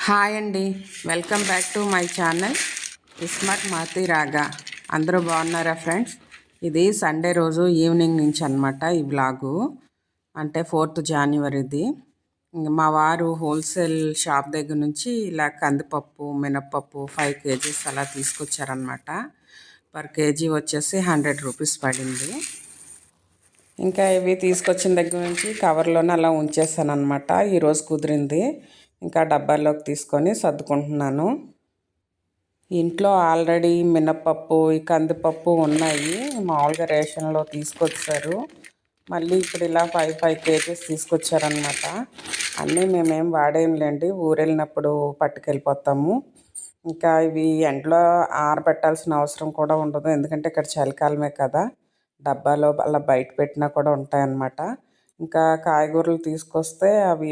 Hi అండి, welcome back to my channel smart మాతి రాగా. అందరూ బాగున్నారా ఫ్రెండ్స్? ఇది సండే రోజు ఈవినింగ్ నుంచి అనమాట ఈ వ్లాగు. అంటే 4th జాన్యువరిది. మా వారు హోల్సేల్ షాప్ దగ్గర నుంచి ఇలా కందిపప్పు, మినప్పప్పు 5 kgs అలా తీసుకొచ్చారనమాట. పర్ కేజీ వచ్చేసి 100 రూపీస్ పడింది. ఇంకా ఇవి తీసుకొచ్చిన దగ్గర నుంచి కవర్లోనే అలా ఉంచేసాను అనమాట. ఈరోజు కుదిరింది. ఇంకా డబ్బాల్లోకి తీసుకొని సర్దుకుంటున్నాను. ఇంట్లో ఆల్రెడీ మినప్పప్పు, ఈ కందిపప్పు ఉన్నాయి. మామూలుగా రేషన్లో తీసుకొచ్చారు. మళ్ళీ ఇప్పుడు ఇలా 5 kgs తీసుకొచ్చారనమాట. అన్నీ మేమేం వాడేంలేండి, ఊరెళ్ళినప్పుడు పట్టుకెళ్ళిపోతాము. ఇంకా ఇవి ఎండలో ఆరబెట్టాల్సిన అవసరం కూడా ఉండదు, ఎందుకంటే ఇక్కడ చలికాలమే కదా. డబ్బాలో అలా బయట పెట్టినా కూడా ఉంటాయన్నమాట. ఇంకా కాయగూరలు తీసుకొస్తే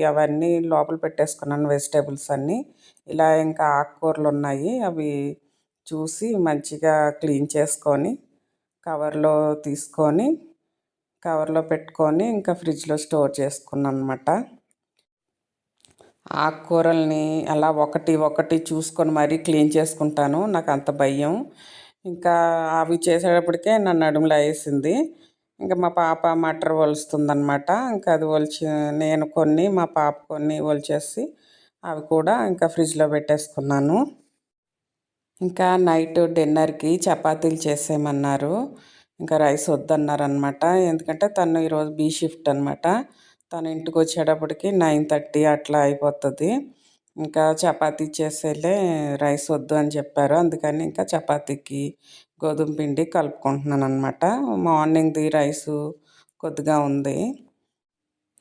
అవన్నీ లోపల పెట్టేసుకున్నాను, వెజిటేబుల్స్ అన్నీ. ఇలా ఇంకా ఆకుకూరలు ఉన్నాయి, అవి చూసి మంచిగా క్లీన్ చేసుకొని కవర్లో తీసుకొని కవర్లో పెట్టుకొని ఇంకా ఫ్రిడ్జ్లో స్టోర్ చేసుకున్నాను అనమాట. ఆకుకూరల్ని అలా ఒకటి ఒకటి చూసుకొని మరీ క్లీన్ చేసుకుంటాను, నాకు అంత భయం. ఇంకా అవి చేసేటప్పటికే నా నడుములో వేసింది. ఇంకా మా పాప మటర్ ఒలుస్తుందనమాట. ఇంకా అది నేను కొన్ని, మా పాప కొన్ని ఒలిచేసి అవి కూడా ఇంకా ఫ్రిడ్జ్లో పెట్టేసుకున్నాను. ఇంకా నైట్ డిన్నర్కి చపాతీలు చేసేయమన్నారు. ఇంకా రైస్ వద్దన్నారనమాట. ఎందుకంటే తను ఈరోజు బీ షిఫ్ట్ అనమాట. తను ఇంటికి వచ్చేటప్పటికి 9:30 అట్లా అయిపోతుంది. ఇంకా చపాతీ చేసేలే, రైస్ వద్దు అని చెప్పారు. అందుకని ఇంకా చపాతీకి గోధుమ పిండి కలుపుకుంటున్నాను అనమాట. మార్నింగ్ది రైసు కొద్దిగా ఉంది.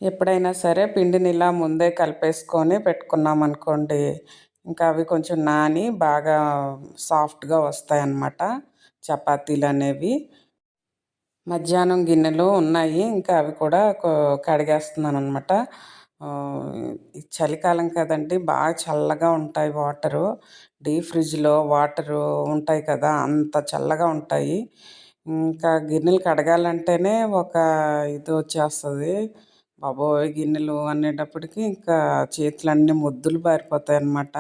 ఎప్పుడైనా సరే పిండిని ఇలా ముందే కలిపేసుకొని పెట్టుకున్నామనుకోండి, ఇంకా అవి కొంచెం నాని బాగా సాఫ్ట్గా వస్తాయన్నమాట చపాతీలు అనేవి. మధ్యాహ్నం గిన్నెలు ఉన్నాయి, ఇంకా అవి కూడా కడిగేస్తున్నాను అనమాట. చలికాలం కదండి, బాగా చల్లగా ఉంటాయి వాటరు. డీప్ ఫ్రిడ్జ్లో వాటరు ఉంటాయి కదా, అంత చల్లగా ఉంటాయి. ఇంకా గిన్నెలు కడగాలంటేనే ఒక ఇది వచ్చేస్తుంది. బాబోయ్, గిన్నెలు అనేటప్పటికి ఇంకా చేతులన్నీ ముద్దులు బారిపోతాయి అన్నమాట.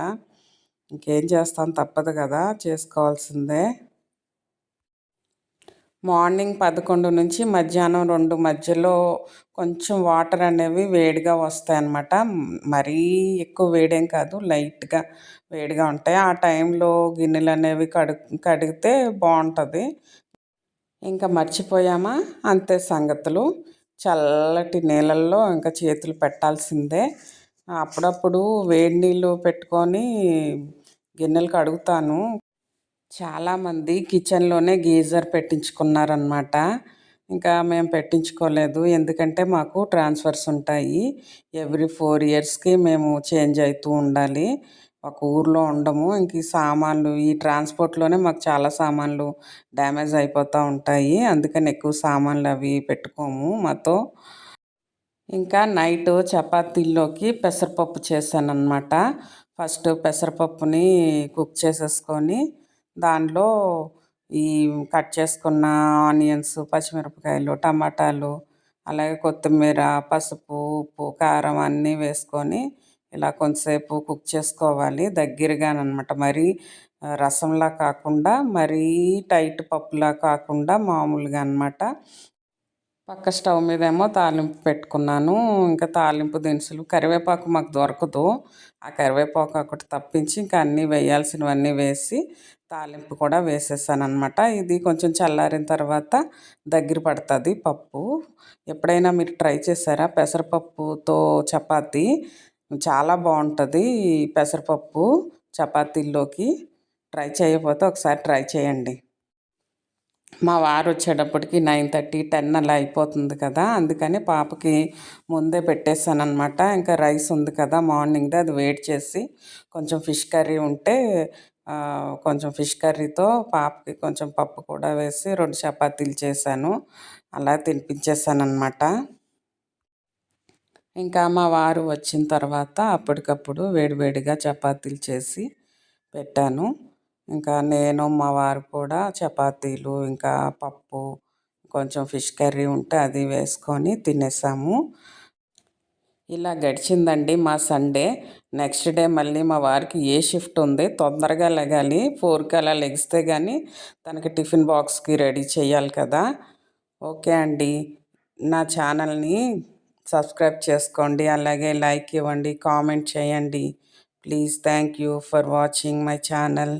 ఇంకేం చేస్తాను, తప్పదు కదా, చేసుకోవాల్సిందే. మార్నింగ్ 11 నుంచి మధ్యాహ్నం 2 మధ్యలో కొంచెం వాటర్ అనేవి వేడిగా వస్తాయన్నమాట. మరీ ఎక్కువ వేడేం కాదు, లైట్గా వేడిగా ఉంటాయి. ఆ టైంలో గిన్నెలు అనేవి కడిగితే బాగుంటుంది. ఇంకా మర్చిపోయామా, అంతే సంగతులు. చల్లటి నీళ్ళల్లో ఇంకా చేతులు పెట్టాల్సిందే. అప్పుడప్పుడు వేడి నీళ్ళు పెట్టుకొని గిన్నెలు కడుగుతాను. చాలామంది కిచెన్లోనే గీజర్ పెట్టించుకున్నారనమాట. ఇంకా మేము పెట్టించుకోలేదు, ఎందుకంటే మాకు ట్రాన్స్ఫర్స్ ఉంటాయి. ఎవ్రీ 4 ఇయర్స్కి మేము చేంజ్ అవుతూ ఉండాలి. ఒక ఊర్లో ఉండము. ఇంక ఈ సామాన్లు, ఈ ట్రాన్స్పోర్ట్లోనే మాకు చాలా సామాన్లు డ్యామేజ్ అయిపోతూ ఉంటాయి. అందుకని ఎక్కువ సామాన్లు అవి పెట్టుకోము మాతో. ఇంకా నైట్ చపాతీల్లోకి పెసరపప్పు చేశానన్నమాట. ఫస్ట్ పెసరపప్పుని కుక్ చేసేసుకొని దానిలో ఈ కట్ చేసుకున్న ఆనియన్స్, పచ్చిమిరపకాయలు, టమాటాలు, అలాగే కొత్తిమీర, పసుపు, ఉప్పు, కారం అన్నీ వేసుకొని ఇలా కొంతసేపు కుక్ చేసుకోవాలి దగ్గరగానమాట. మరీ రసంలా కాకుండా, మరీ టైట్ పప్పులా కాకుండా మామూలుగా అనమాట. పక్క స్టవ్ మీద ఏమో తాలింపు పెట్టుకున్నాను. ఇంకా తాలింపు దినుసులు, కరివేపాకు మాకు దొరకదు. ఆ కరివేపాకు ఒకటి తప్పించి ఇంకా అన్నీ వేయాల్సినవన్నీ వేసి తాలింపు కూడా వేసేసాను అనమాట. ఇది కొంచెం చల్లారిన తర్వాత దగ్గర పడుతుంది పప్పు. ఎప్పుడైనా మీరు ట్రై చేశారా పెసరపప్పుతో చపాతీ? చాలా బాగుంటుంది పెసరపప్పు చపాతీల్లోకి. ట్రై చేయకపోతే ఒకసారి ట్రై చేయండి. మా వారు వచ్చేటప్పటికి 9:30, 10 అలా అయిపోతుంది కదా, అందుకని పాపకి ముందే పెట్టేశాను అనమాట. ఇంకా రైస్ ఉంది కదా మార్నింగ్ది, అది వేడి చేసి కొంచెం ఫిష్ కర్రీ ఉంటే కొంచెం ఫిష్ కర్రీతో పాపకి కొంచెం పప్పు కూడా వేసి 2 చపాతీలు చేశాను. అలా తినిపించేసాను అనమాట. ఇంకా మా వారు వచ్చిన తర్వాత అప్పటికప్పుడు వేడివేడిగా చపాతీలు చేసి పెట్టాను. ఇంకా నేను, మా వారు కూడా చపాతీలు, ఇంకా పప్పు, కొంచెం ఫిష్ కర్రీ ఉంటే అది వేసుకొని తినేసాము. ఇలా గడిచిందండి మా సండే. నెక్స్ట్ డే మళ్ళీ మా వారికి ఏ షిఫ్ట్ ఉంది, తొందరగా లెగాలి. 4కి అలా లెగిస్తే కానీ తనకి టిఫిన్ బాక్స్కి రెడీ చేయాలి కదా. ఓకే అండి, నా ఛానల్ని సబ్స్క్రైబ్ చేసుకోండి, అలాగే లైక్ ఇవ్వండి, కామెంట్ చేయండి. Please thank you for watching my channel.